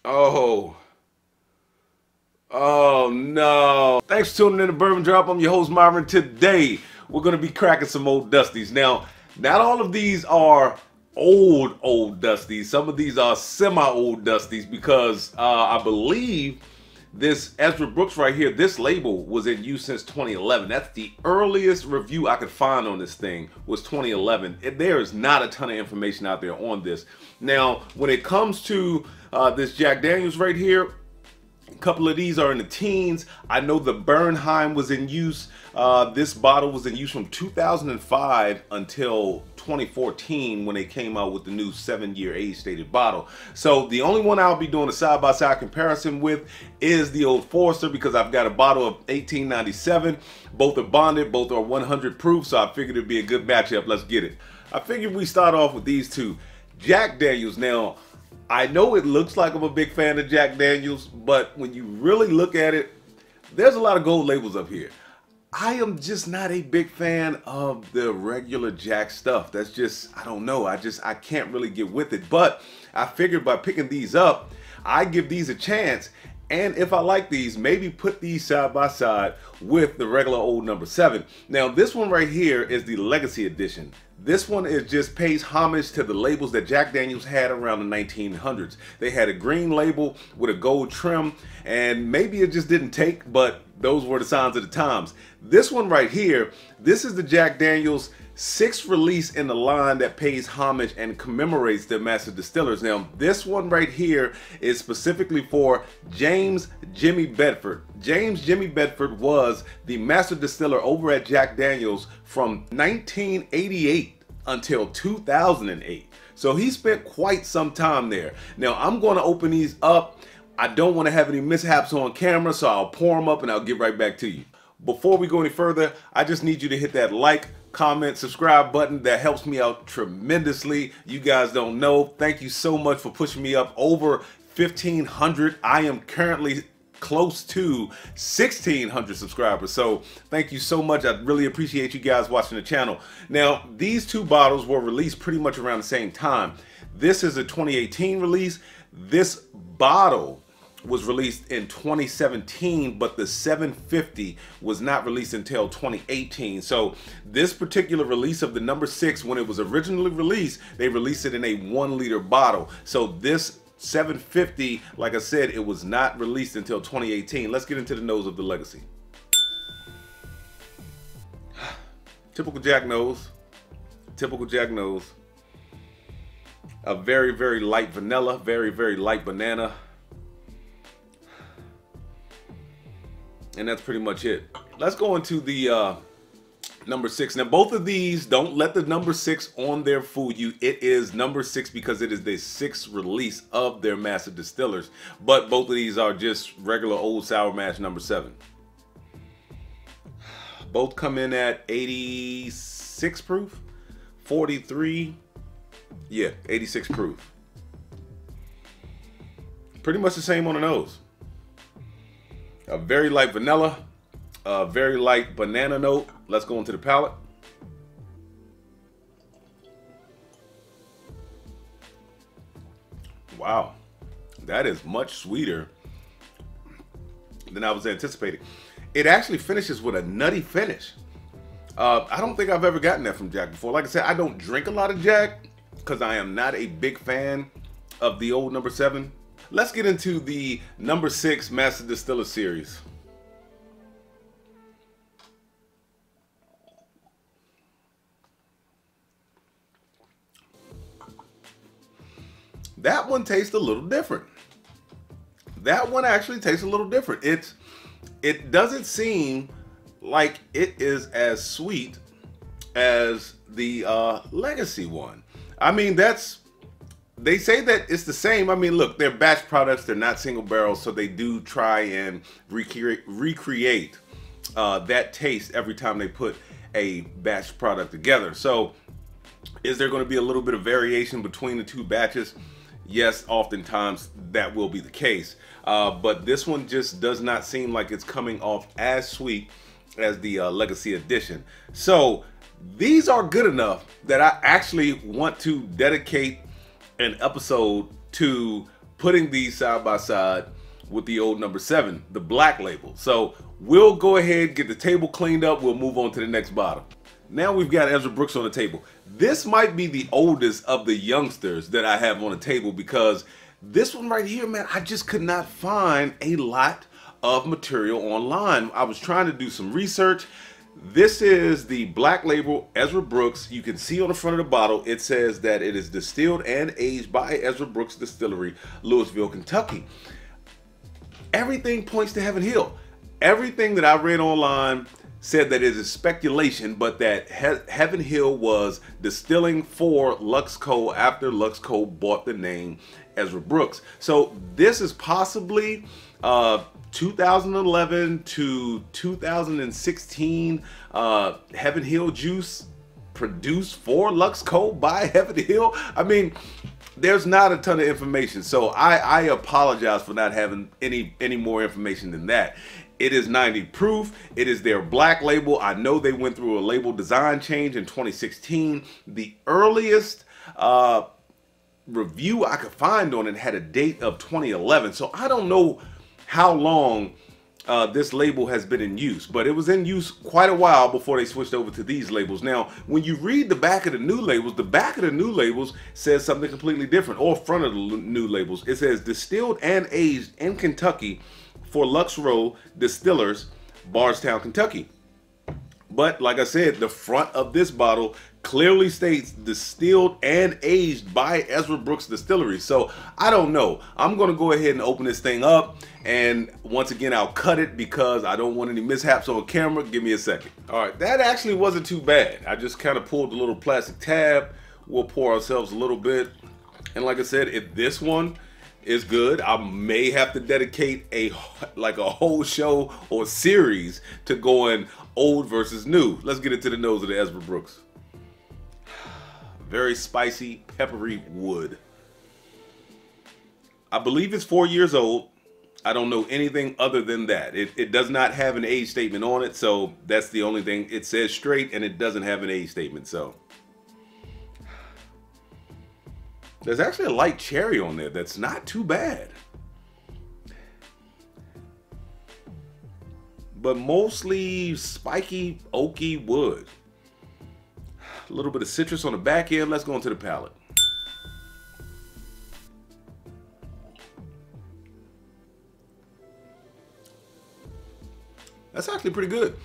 Oh. Oh no. Thanks for tuning in to Bourbon Drop. I'm your host Myron. Today we're going to be cracking some old Dusties. Now, not all of these are old Dusties. Some of these are semi-old Dusties because I believe this Ezra Brooks right here, this label was in use since 2011. That's the earliest review I could find on this thing was 2011. There is not a ton of information out there on this. Now, when it comes to this Jack Daniels right here, a couple of these are in the teens. I know the Bernheim was in use. This bottle was in use from 2005 until 2014 when they came out with the new 7-year age stated bottle. So the only one I'll be doing a side-by-side comparison with is the Old Forester because I've got a bottle of 1897. Both are bonded, both are 100 proof, so I figured it'd be a good matchup. Let's get it. I figured we start off with these two. Jack Daniels. Now, I know it looks like I'm a big fan of Jack Daniels, but when you really look at it, there's a lot of gold labels up here. I am just not a big fan of the regular Jack stuff. That's just, I don't know. I can't really get with it. But I figured by picking these up, I give these a chance. And if I like these, maybe put these side by side with the regular old number 7. Now, this one right here is the Legacy Edition. This one is just pays homage to the labels that Jack Daniels had around the 1900s. They had a green label with a gold trim, and maybe it just didn't take, but those were the signs of the times. This one right here, this is the Jack Daniels 6th release in the line that pays homage and commemorates the master distillers. Now, this one right here is specifically for James Jimmy Bedford. James Jimmy Bedford was the master distiller over at Jack Daniels from 1988 until 2008. So he spent quite some time there. Now, I'm going to open these up. I don't want to have any mishaps on camera, so I'll pour them up and I'll get right back to you. Before we go any further, I just need you to hit that like, comment, subscribe button. That helps me out tremendously. You guys don't know. Thank you so much for pushing me up over 1,500. I am currently close to 1,600 subscribers. So thank you so much. I really appreciate you guys watching the channel. Now, these two bottles were released pretty much around the same time. This is a 2018 release. This bottle was released in 2017, but the 750 was not released until 2018. So this particular release of the number 6, when it was originally released, they released it in a 1-liter bottle. So this 750, like I said, it was not released until 2018. Let's get into the nose of the Legacy. Typical Jack nose. Typical Jack nose. A very light vanilla, very light banana. And that's pretty much it. Let's go into the number 6. Now, both of these, don't let the number 6 on there fool you. It is number 6 because it is the 6th release of their master distillers. But both of these are just regular old sour mash number 7. Both come in at 86 proof, 43, yeah, 86 proof. Pretty much the same on the nose. A very light vanilla, a very light banana note. Let's go into the palate. Wow, that is much sweeter than I was anticipating. It actually finishes with a nutty finish. I don't think I've ever gotten that from Jack before. Like I said, I don't drink a lot of Jack because I am not a big fan of the old number 7. Let's get into the number 6 Master Distiller Series. That one tastes a little different. That one actually tastes a little different. It doesn't seem like it is as sweet as the Legacy one. I mean, they say that it's the same. I mean, look, they're batch products. They're not single barrels, so they do try and recreate that taste every time they put a batch product together. So is there going to be a little bit of variation between the two batches? Yes, oftentimes that will be the case. But this one just does not seem like it's coming off as sweet as the Legacy Edition. So these are good enough that I actually want to dedicate an episode to putting these side by side with the old number 7, the black label. So we'll go ahead, get the table cleaned up. We'll move on to the next bottle. Now we've got Ezra Brooks on the table. This might be the oldest of the youngsters that I have on the table, because this one right here, man, I just could not find a lot of material online. I was trying to do some research. This is the black label Ezra Brooks. You can see on the front of the bottle, it says that it is distilled and aged by Ezra Brooks Distillery, Louisville, Kentucky. Everything points to Heaven Hill. Everything that I read online said that it is speculation, but that Heaven Hill was distilling for Luxco after Luxco bought the name Ezra Brooks. So this is possibly 2011 to 2016 Heaven Hill juice produced for Luxco by Heaven Hill. I mean, there's not a ton of information, so I apologize for not having any more information than that. It is 90 proof. It is their black label. I know they went through a label design change in 2016. The earliest review I could find on it had a date of 2011. So I don't know how long this label has been in use, but it was in use quite a while before they switched over to these labels. Now, when you read the back of the new labels, says something completely different, or front of the new labels. It says distilled and aged in Kentucky for Lux Row Distillers, Bardstown, Kentucky. But like I said, the front of this bottle clearly states distilled and aged by Ezra Brooks Distillery. So I don't know. I'm going to go ahead and open this thing up. And once again, I'll cut it because I don't want any mishaps on camera. Give me a second. All right, that actually wasn't too bad. I just kind of pulled the little plastic tab. We'll pour ourselves a little bit. And like I said, if this one is good, I may have to dedicate a whole show or series to going old versus new. Let's get into the nose of the Ezra Brooks. Very spicy, peppery wood. I believe it's 4 years old. I don't know anything other than that. It does not have an age statement on it, so that's the only thing. It says straight and it doesn't have an age statement, so. There's actually a light cherry on there that's not too bad. But mostly spiky, oaky wood. A little bit of citrus on the back end. Let's go into the palate. That's actually pretty good.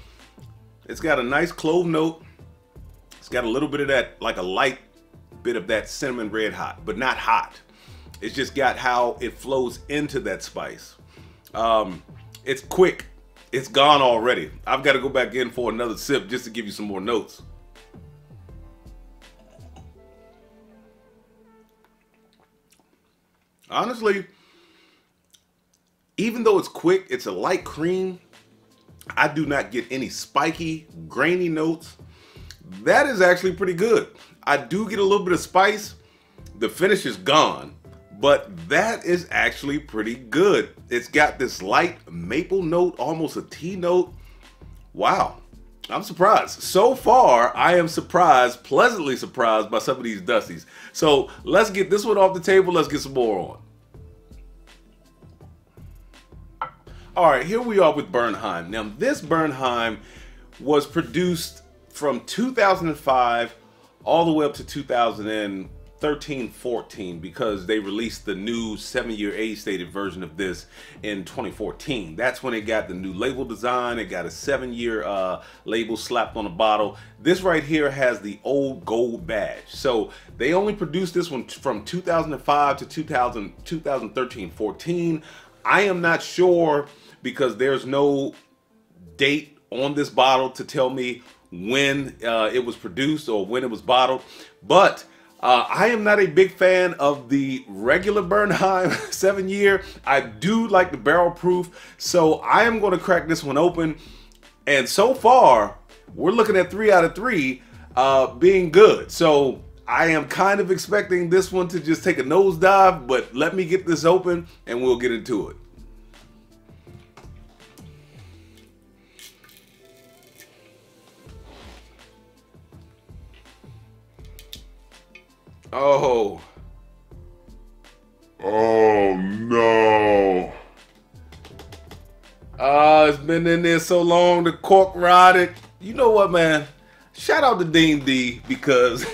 It's got a nice clove note. It's got a little bit of that, like a light bit of that cinnamon red hot, but not hot. It's just got how it flows into that spice. It's quick. It's gone already. I've got to go back in for another sip just to give you some more notes. Honestly, even though it's quick, it's a light cream. I do not get any spiky, grainy notes. That is actually pretty good. I do get a little bit of spice. The finish is gone, but that is actually pretty good. It's got this light maple note, almost a tea note. Wow, I'm surprised. So far, I am surprised, pleasantly surprised by some of these Dusties. So let's get this one off the table. Let's get some more on. All right, here we are with Bernheim. Now, this Bernheim was produced from 2005 all the way up to 2013-14 because they released the new 7-year age-stated version of this in 2014. That's when it got the new label design. It got a 7-year label slapped on the bottle. This right here has the old gold badge. So they only produced this one from 2005 to 2013-14. I am not sure because there's no date on this bottle to tell me when it was produced or when it was bottled. But I am not a big fan of the regular Bernheim 7-year. I do like the barrel proof, so I am going to crack this one open. And so far, we're looking at 3 out of 3 being good. So I am kind of expecting this one to just take a nosedive, but let me get this open and we'll get into it. Oh no. It's been in there so long, the cork rotted. You know what, man? Shout out to Dean D, because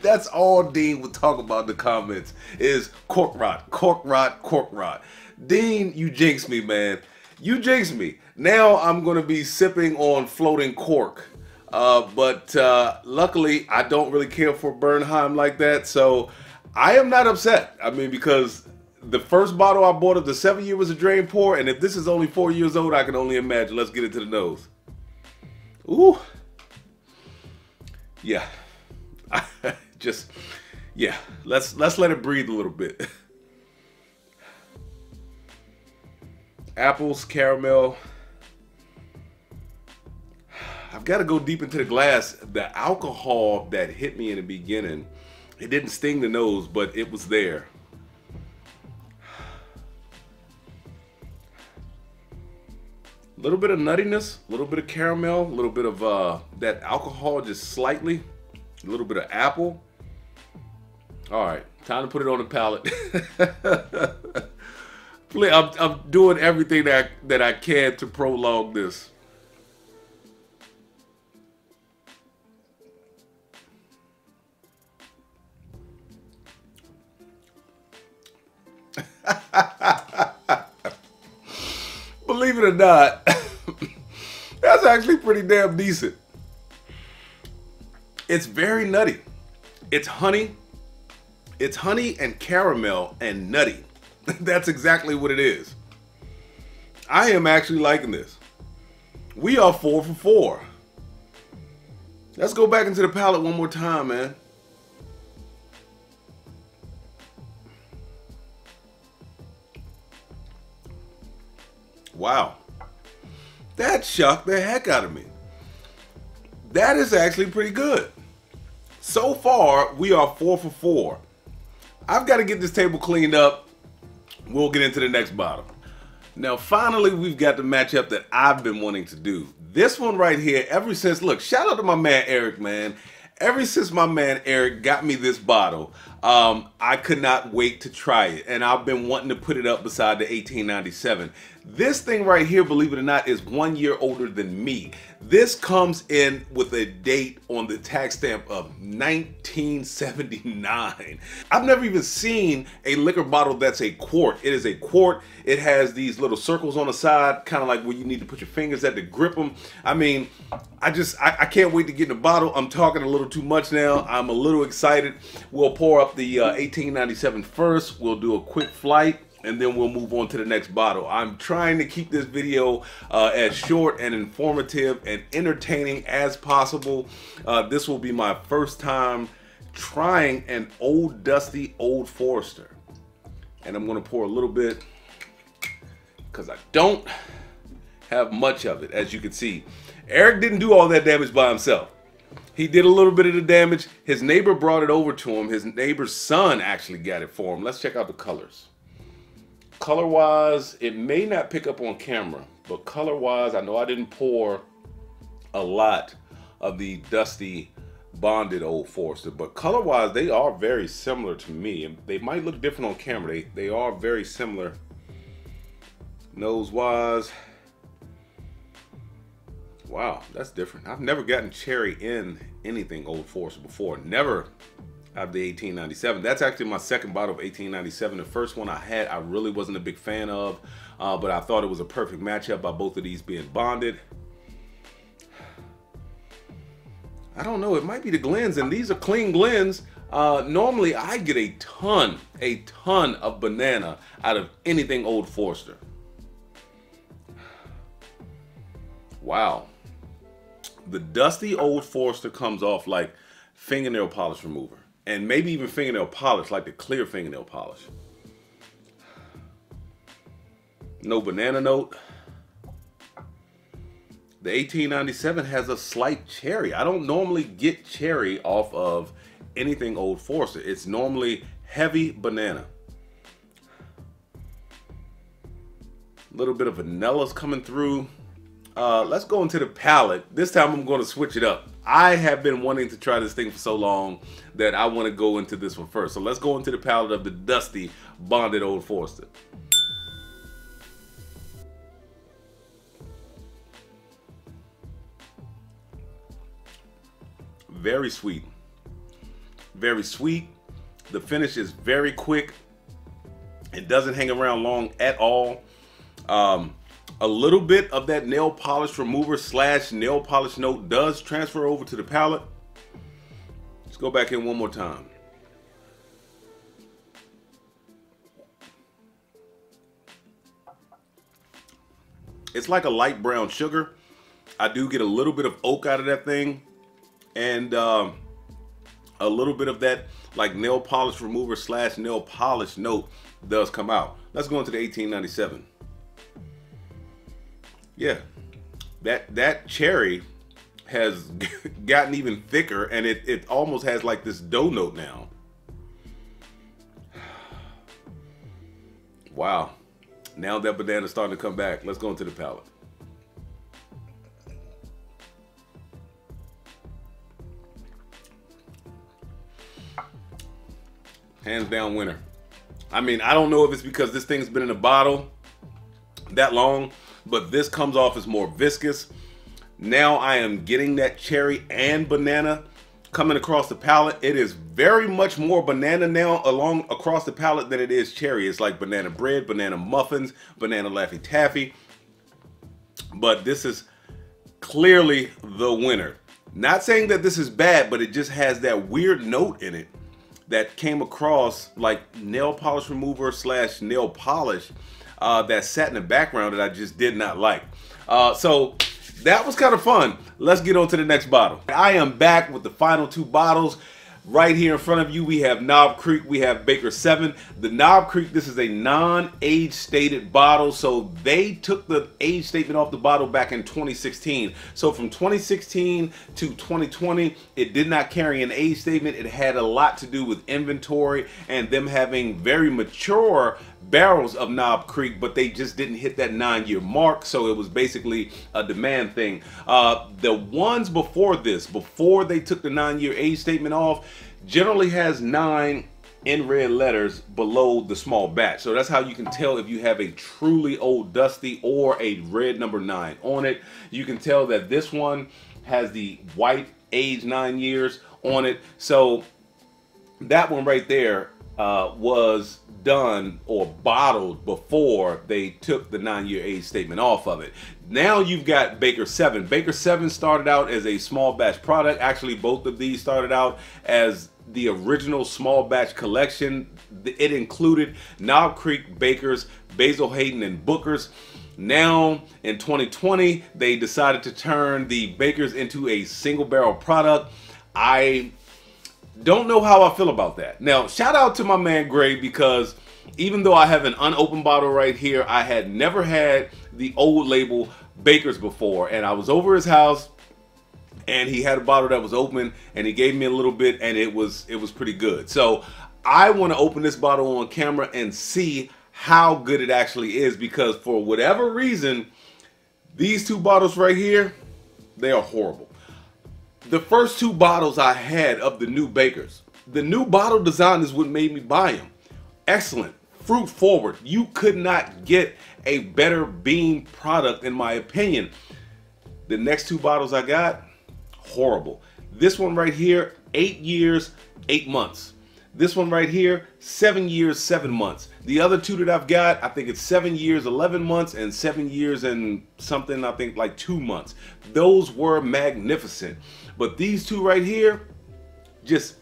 that's all Dean would talk about in the comments is cork rot, cork rot, cork rot. Dean, you jinxed me, man. You jinxed me. Now I'm going to be sipping on floating cork. But luckily, I don't really care for Bernheim like that, so I am not upset. I mean, because the first bottle I bought of the 7-year was a drain pour, and if this is only 4 years old, I can only imagine. Let's get into the nose. Ooh. Yeah. Just, yeah. Let's let it breathe a little bit. Apples, caramel. I've got to go deep into the glass. The alcohol that hit me in the beginning, it didn't sting the nose, but it was there. A little bit of nuttiness, a little bit of caramel, a little bit of that alcohol, just slightly, a little bit of apple. All right, time to put it on the palate. I'm doing everything that I can to prolong this. Believe it or not, that's actually pretty damn decent. It's very nutty. It's honey. It's honey and caramel and nutty. That's exactly what it is. I am actually liking this. We are 4 for 4. Let's go back into the palate one more time, man. Wow. That shocked the heck out of me. That is actually pretty good. So far, we are 4 for 4. I've got to get this table cleaned up. We'll get into the next bottle. Now, finally, we've got the matchup that I've been wanting to do. This one right here, ever since, look, shout out to my man Eric, man. Ever since my man Eric got me this bottle, I could not wait to try it. And I've been wanting to put it up beside the 1897. This thing right here, believe it or not, is 1 year older than me. This comes in with a date on the tax stamp of 1979. I've never even seen a liquor bottle that's a quart. It is a quart. It has these little circles on the side, kind of like where you need to put your fingers at to grip them. I mean, I can't wait to get in the bottle. I'm talking a little too much now. I'm a little excited. We'll pour up the 1897 first. We'll do a quick flight, and then we'll move on to the next bottle. I'm trying to keep this video as short and informative and entertaining as possible. This will be my first time trying an old dusty Old Forester. And I'm gonna pour a little bit because I don't have much of it, as you can see. Eric didn't do all that damage by himself. He did a little bit of the damage. His neighbor brought it over to him. His neighbor's son actually got it for him. Let's check out the colors. Color-wise, it may not pick up on camera, but color-wise, I know I didn't pour a lot of the dusty bonded Old Forester, but color-wise, they are very similar to me. And they might look different on camera. They are very similar. Nose-wise, wow, that's different. I've never gotten cherry in anything Old Forester before. Never out of the 1897. That's actually my second bottle of 1897. The first one I had, I really wasn't a big fan of, but I thought it was a perfect matchup by both of these being bonded. I don't know, it might be the Glens, and these are clean Glens. Normally I get a ton of banana out of anything Old Forester. Wow. The dusty Old Forester comes off like fingernail polish remover, and maybe even fingernail polish, like the clear fingernail polish. No banana note. The 1897 has a slight cherry. I don't normally get cherry off of anything Old Forester. It's normally heavy banana. A little bit of vanilla's coming through. Let's go into the palate. This time I'm going to switch it up. I have been wanting to try this thing for so long that I want to go into this one first. So let's go into the palate of the dusty bonded Old Forester. very sweet. Very sweet. The finish is very quick. It doesn't hang around long at all. A little bit of that nail polish remover / nail polish note does transfer over to the palate. Let's go back in one more time. It's like a light brown sugar. I do get a little bit of oak out of that thing, and a little bit of that like nail polish remover / nail polish note does come out. Let's go into the 1897. Yeah, that cherry has gotten even thicker, and it almost has like this dough note now. Wow. Now that banana's starting to come back. Let's go into the palate. Hands down winner. I mean, I don't know if it's because this thing's been in a bottle that long, but this comes off as more viscous. Now I am getting that cherry and banana coming across the palate. It is very much more banana now across the palate than it is cherry. It's like banana bread, banana muffins, banana Laffy Taffy. But this is clearly the winner. Not saying that this is bad, but it just has that weird note in it that came across like nail polish remover / nail polish that sat in the background that I just did not like. So that was kind of fun. Let's get on to the next bottle. I am back with the final two bottles. Right here in front of you, we have Knob Creek, we have Baker 7. The Knob Creek, this is a non-age stated bottle, so they took the age statement off the bottle back in 2016. So from 2016 to 2020, it did not carry an age statement. It had a lot to do with inventory and them having very mature barrels of Knob Creek, but they just didn't hit that 9-year mark, so it was basically a demand thing. The ones before this, before they took the 9-year age statement off, generally has 9 in red letters below the small batch. So that's how you can tell if you have a truly old dusty or a red number 9 on it. You can tell that this one has the white age 9 years on it. So that one right there was done or bottled before they took the 9-year age statement off of it. Now you've got Baker 7. Baker 7 started out as a small batch product. Actually, both of these started out as the original small batch collection. It included Knob Creek, Bakers, Basil Hayden, and Booker's. Now in 2020, they decided to turn the Bakers into a single barrel product. I don't know how I feel about that. Now, shout out to my man Gray, because even though I have an unopened bottle right here, I had never had the old label Bakers before, and I was over his house and he had a bottle that was open and he gave me a little bit, and it was pretty good. So I want to open this bottle on camera and see how good it actually is, because for whatever reason, these two bottles right here, they are horrible. The first two bottles I had of the new Bakers, the new bottle design is what made me buy them. Excellent, fruit forward. You could not get a better bean product in my opinion. The next two bottles I got, horrible. This one right here, 8 years, 8 months. This one right here, 7 years, 7 months. The other two that I've got, I think it's 7 years, 11 months, and 7 years and something, I think like 2 months. Those were magnificent. But these two right here, just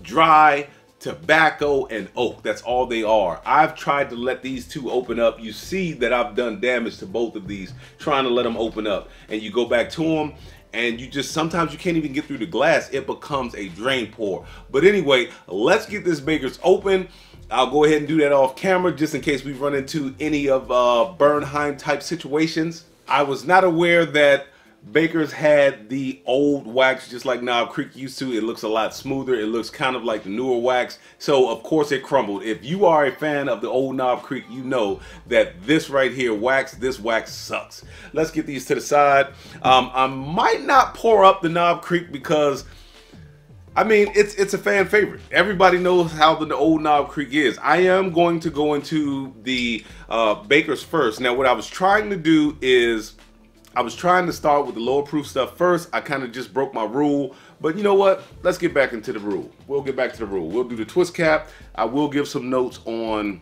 dry tobacco and oak. That's all they are. I've tried to let these two open up. You see that I've done damage to both of these trying to let them open up. And you go back to them, and you just, sometimes you can't even get through the glass. It becomes a drain pour. But anyway, let's get this Baker's open. I'll go ahead and do that off camera just in case we run into any of Bernheim type situations. I was not aware that Baker's had the old wax just like Knob Creek used to. It looks a lot smoother. It looks kind of like the newer wax. So of course it crumbled. If you are a fan of the old Knob Creek, you know that this right here this wax sucks. Let's get these to the side. I might not pour up the Knob Creek because, I mean, it's a fan favorite. Everybody knows how the old Knob Creek is. I am going to go into the Baker's first. Now what I was trying to do is, I was trying to start with the lower proof stuff first. I kind of just broke my rule But you know what? Let's get back into the rule. We'll get back to the rule. We'll do the twist cap. I will give some notes on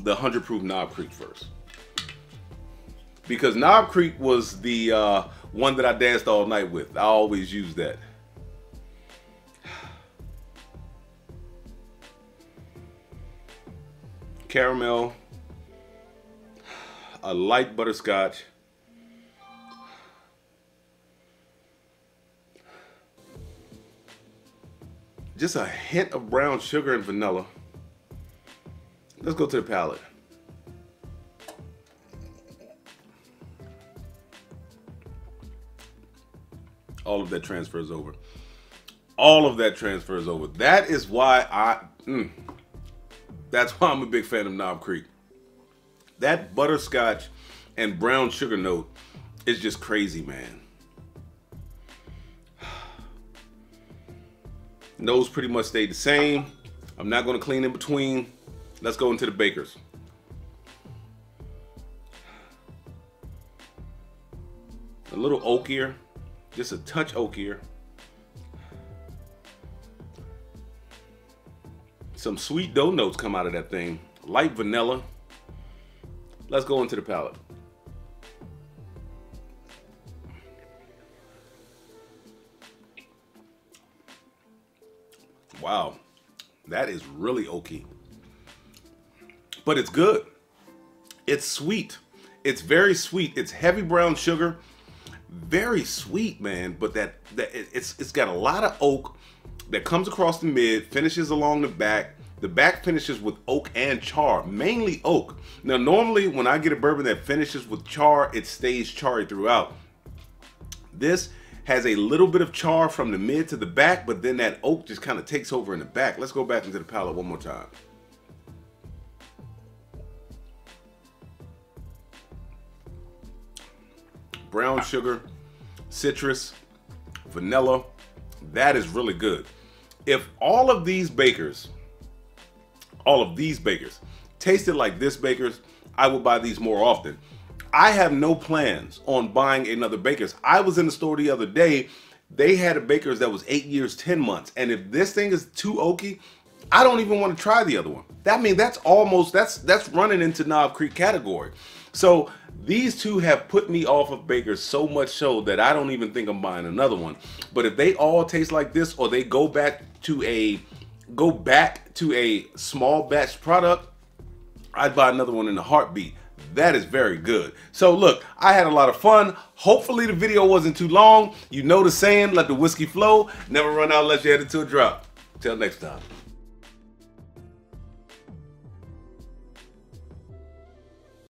the 100 proof Knob Creek first. Because Knob Creek was the one that I danced all night with. I always use that. Caramel, a light butterscotch, just a hint of brown sugar and vanilla. Let's go to the palate. All of that transfers over. All of that transfers over. That is why that's why I'm a big fan of Knob Creek. That butterscotch and brown sugar note is just crazy, man. Nose pretty much stayed the same. I'm not going to clean in between. Let's go into the bakers. A little oakier, just a touch oakier. Some sweet dough notes come out of that thing. Light vanilla. Let's go into the palate. Wow, that is really oaky. But it's good. It's sweet. It's very sweet. It's heavy brown sugar. Very sweet, man. But it's got a lot of oak that comes across the mid, finishes along the back. The back finishes with oak and char, mainly oak. Now, normally when I get a bourbon that finishes with char, it stays charry throughout. This has a little bit of char from the mid to the back, but then that oak just kind of takes over in the back. Let's go back into the palate one more time. Brown sugar, citrus, vanilla. That is really good. If all of these bakers tasted like this bakers, I would buy these more often. I have no plans on buying another Baker's. I was in the store the other day. They had a Baker's that was 8 years, 10 months. And if this thing is too oaky, I don't even want to try the other one. That means that's running into Knob Creek category. So these two have put me off of Baker's so much so that I don't even think I'm buying another one. But if they all taste like this, or they go back to a small batch product, I'd buy another one in a heartbeat. That is very good. So look, I had a lot of fun. Hopefully the video wasn't too long. You know the saying, let the whiskey flow. Never run out unless you head it to a drop. Till next time.